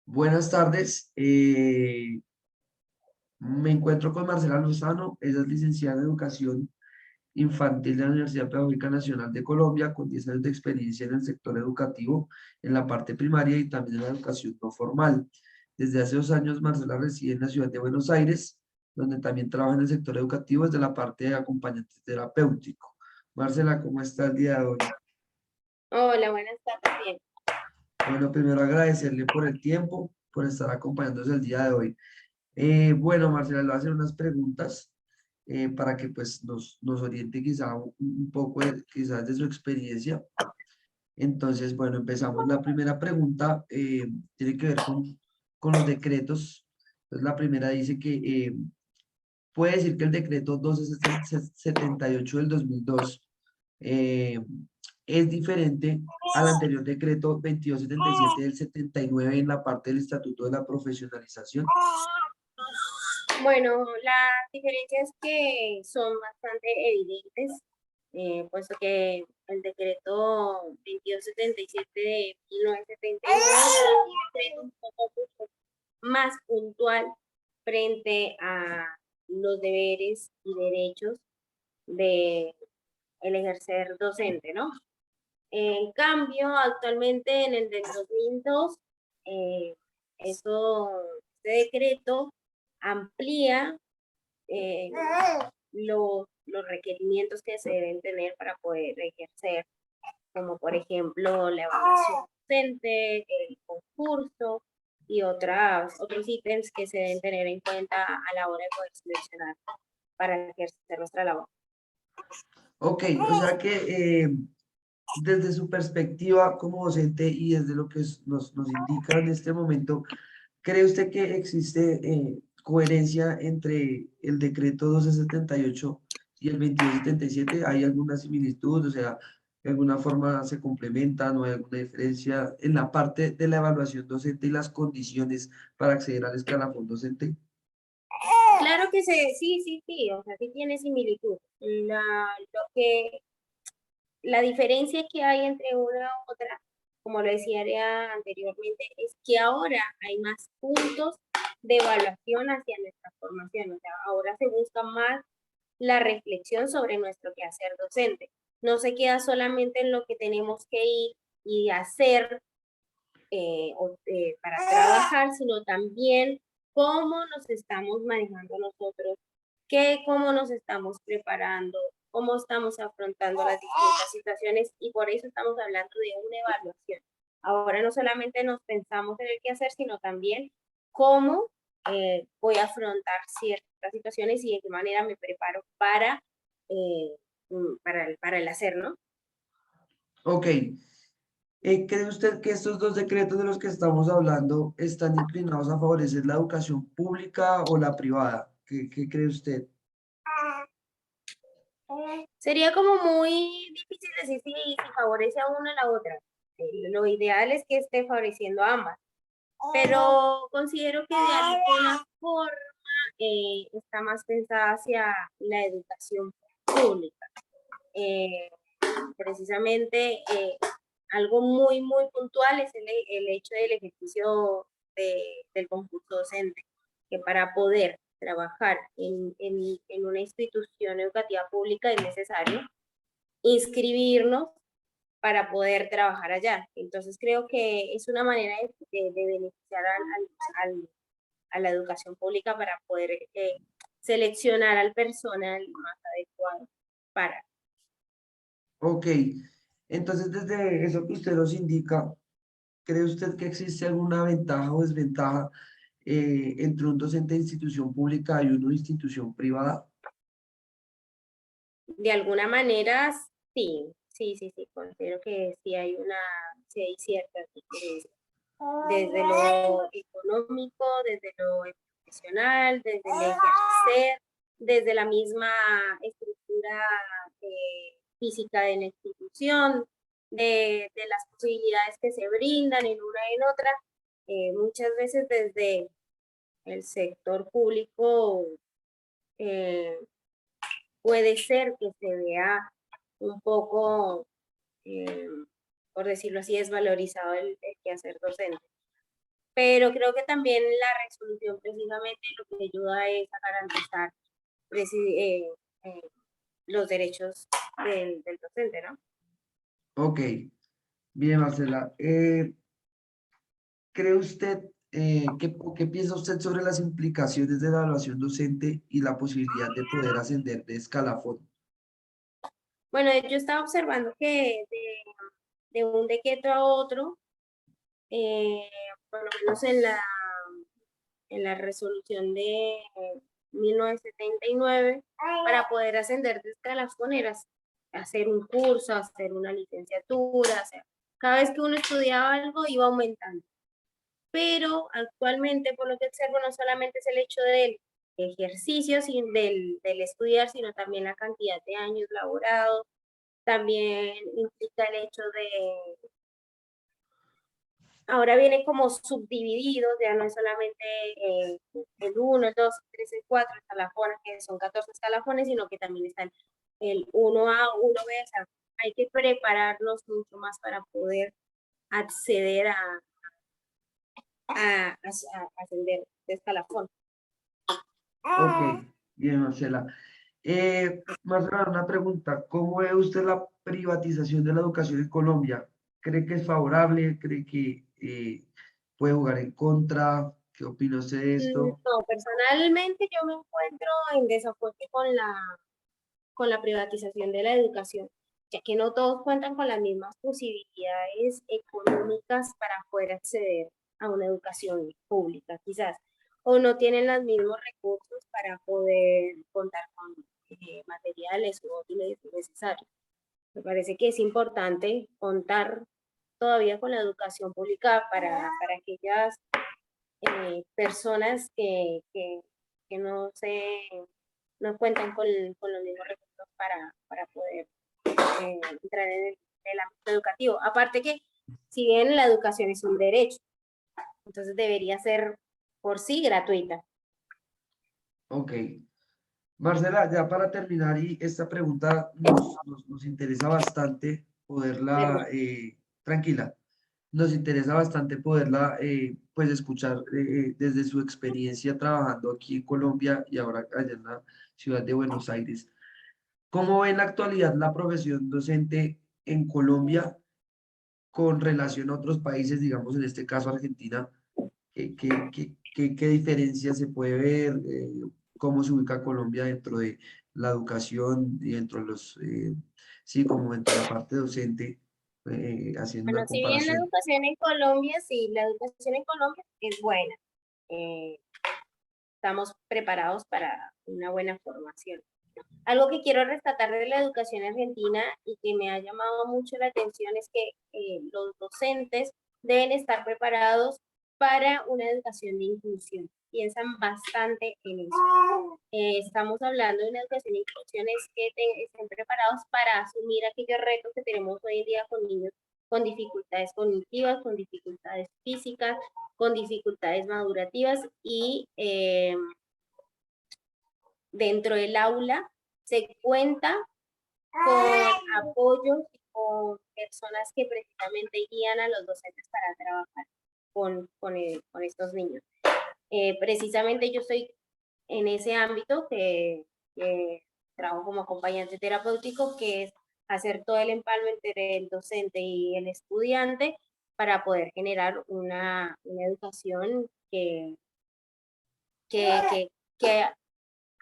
Buenas tardes. Me encuentro con Marcela Lozano. Ella es licenciada en Educación Infantil de la Universidad Pedagógica Nacional de Colombia, con 10 años de experiencia en el sector educativo, en la parte primaria y también en la educación no formal. Desde hace 2 años, Marcela reside en la ciudad de Buenos Aires, donde también trabaja en el sector educativo desde la parte de acompañante terapéutico. Marcela, ¿cómo está el día de hoy? Hola, buenas tardes. Bien. Bueno, primero agradecerle por el tiempo, por estar acompañándonos el día de hoy. Bueno, Marcela, le voy a hacer unas preguntas para que pues nos oriente quizá un poco quizás de su experiencia. Entonces, bueno, empezamos. La primera pregunta tiene que ver con los decretos. Entonces, la primera dice que puede decir que el decreto 1278 del 2002 eh, es diferente al anterior decreto 2277 del 79 en la parte del Estatuto de la Profesionalización. Bueno, las diferencias que son bastante evidentes, puesto que el decreto 2277 de 1979 era un decreto un poco más puntual frente a los deberes y derechos de el ejercer docente, ¿no? En cambio, actualmente en el del 2002, eh, eso, este decreto amplía los requerimientos que se deben tener para poder ejercer, como por ejemplo la evaluación docente, el concurso y otros ítems que se deben tener en cuenta a la hora de poder seleccionar para ejercer nuestra labor. Ok, o sea que desde su perspectiva como docente y desde lo que nos indica en este momento, ¿cree usted que existe coherencia entre el decreto 1278 y el 2277? ¿Hay alguna similitud? O sea, ¿de alguna forma se complementan o hay alguna diferencia en la parte de la evaluación docente y las condiciones para acceder al escalafón docente? Claro que sí, o sea, sí tiene similitud. La diferencia que hay entre una u otra, como lo decía anteriormente, es que ahora hay más puntos de evaluación hacia nuestra formación. O sea, ahora se busca más la reflexión sobre nuestro quehacer docente. No se queda solamente en lo que tenemos que ir y hacer para trabajar, sino también cómo nos estamos manejando nosotros, cómo nos estamos preparando, cómo estamos afrontando las distintas situaciones y por eso estamos hablando de una evaluación. Ahora no solamente nos pensamos en el qué hacer, sino también cómo voy a afrontar ciertas situaciones y de qué manera me preparo eh, para el hacer, ¿no? Ok. ¿Cree usted que estos dos decretos de los que estamos hablando están inclinados a favorecer la educación pública o la privada? ¿Qué cree usted? Sería como muy difícil decir si favorece a una o a la otra. Lo ideal es que esté favoreciendo a ambas, pero considero que de alguna forma está más pensada hacia la educación pública. Eh, Precisamente algo muy puntual es el hecho del ejercicio del concurso docente, que para poder trabajar en una institución educativa pública es necesario inscribirnos para poder trabajar allá. Entonces creo que es una manera de beneficiar a la educación pública para poder seleccionar al personal más adecuado para. Ok, entonces desde eso que usted nos indica, ¿cree usted que existe alguna ventaja o desventaja entre un docente de institución pública y uno de institución privada? De alguna manera, sí, considero que sí hay ciertas diferencias. Desde lo económico, desde lo profesional, desde el ejercer, desde la misma estructura física de la institución, de las posibilidades que se brindan en una y en otra. Muchas veces desde el sector público eh, puede ser que se vea un poco, eh, por decirlo así, desvalorizado el quehacer docente. pero creo que también la resolución precisamente lo que ayuda es a garantizar eh, los derechos del docente, ¿no? Ok, bien, Marcela. ¿Cree usted, qué piensa usted sobre las implicaciones de la evaluación docente y la posibilidad de poder ascender de escalafón? Bueno, yo estaba observando que de un decreto a otro, por lo menos en la resolución de 1979, para poder ascender de escalafón era hacer un curso, hacer una licenciatura, o sea, cada vez que uno estudiaba algo iba aumentando. Pero actualmente, por lo que observo, no solamente es el hecho del ejercicio, del estudiar, sino también la cantidad de años laborados, también implica el hecho de, ahora viene como subdividido, ya no es solamente el 1, el 2, el 3, el 4 escalafones, que son 14 escalafones, sino que también están el 1A, 1B, o sea, hay que prepararnos mucho más para poder acceder a ascender de escalafón. Ok, bien, Marcela. Marcela, una pregunta. ¿Cómo ve usted la privatización de la educación en Colombia? ¿Cree que es favorable? ¿Cree que puede jugar en contra? ¿Qué opina usted de esto? No, personalmente yo me encuentro en desacuerdo con la privatización de la educación, ya que no todos cuentan con las mismas posibilidades económicas para poder acceder a una educación pública, quizás, o no tienen los mismos recursos para poder contar con materiales o útiles necesarios. Me parece que es importante contar todavía con la educación pública para aquellas personas que no cuentan con los mismos recursos para poder entrar en el ámbito educativo. Aparte que, si bien la educación es un derecho, entonces debería ser por sí gratuita. Ok. Marcela, ya para terminar, y esta pregunta nos interesa bastante poderla, Perdón. tranquila, nos interesa bastante poderla, pues, escuchar desde su experiencia trabajando aquí en Colombia y ahora allá en la ciudad de Buenos Aires. ¿Cómo ve en la actualidad la profesión docente en Colombia con relación a otros países, digamos en este caso Argentina? ¿Qué diferencias se puede ver? ¿Cómo se ubica Colombia dentro de la educación y dentro de los, sí, como dentro de la parte docente, haciendo Bueno, una si bien la comparación? educación en Colombia, sí, la educación en Colombia es buena. Eh, Estamos preparados para una buena formación. Algo que quiero rescatar de la educación argentina y que me ha llamado mucho la atención es que los docentes deben estar preparados para una educación de inclusión. Piensan bastante en eso. Estamos hablando de una educación de inclusión, es que estén preparados para asumir aquellos retos que tenemos hoy en día con niños con dificultades cognitivas, con dificultades físicas, con dificultades madurativas y dentro del aula se cuenta con apoyos y con personas que precisamente guían a los docentes para trabajar con estos niños. Precisamente yo estoy en ese ámbito que trabajo como acompañante terapéutico, que es hacer todo el empalme entre el docente y el estudiante para poder generar una educación que, que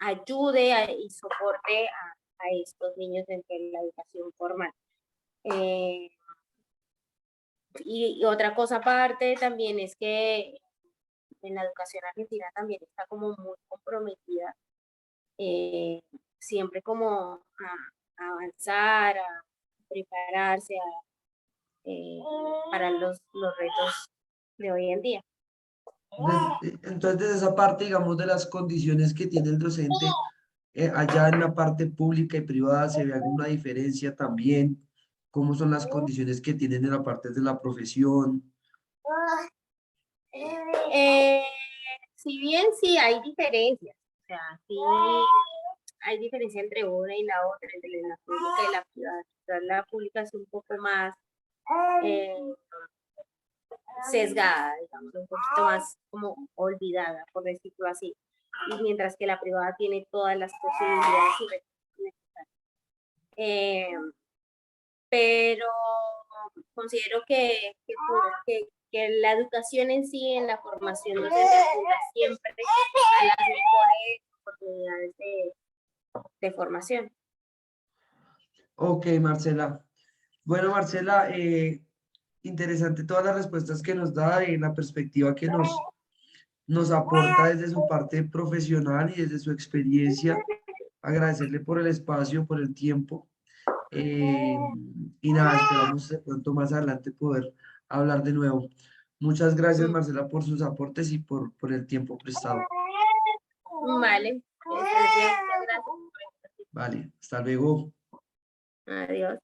ayude y soporte a estos niños dentro de la educación formal. Eh, y otra cosa aparte también es que en la educación argentina también está como muy comprometida, eh, siempre como a avanzar, a prepararse eh, para los retos de hoy en día. Entonces, desde esa parte, digamos, de las condiciones que tiene el docente, allá en la parte pública y privada, ¿se ve alguna diferencia también? ¿Cómo son las condiciones que tienen en la parte de la profesión? Eh, si bien sí hay diferencias, o sea, sí hay diferencia entre una y la otra, entre la pública y la privada. Quizás la pública es un poco más eh, sesgada, digamos, poquito más como olvidada, por decirlo así. Y mientras que la privada tiene todas las posibilidades y recursos necesarios. Pero considero que la educación en sí, en la formación docente, apunta siempre a las mejores oportunidades de formación. Ok, Marcela. Bueno, Marcela, interesante todas las respuestas que nos da y la perspectiva que nos aporta desde su parte profesional y desde su experiencia. Agradecerle por el espacio, por el tiempo. Y nada, esperamos de pronto más adelante poder hablar de nuevo. Muchas gracias, Marcela, por sus aportes y por el tiempo prestado. Vale, muchas gracias. Vale, hasta luego. Adiós.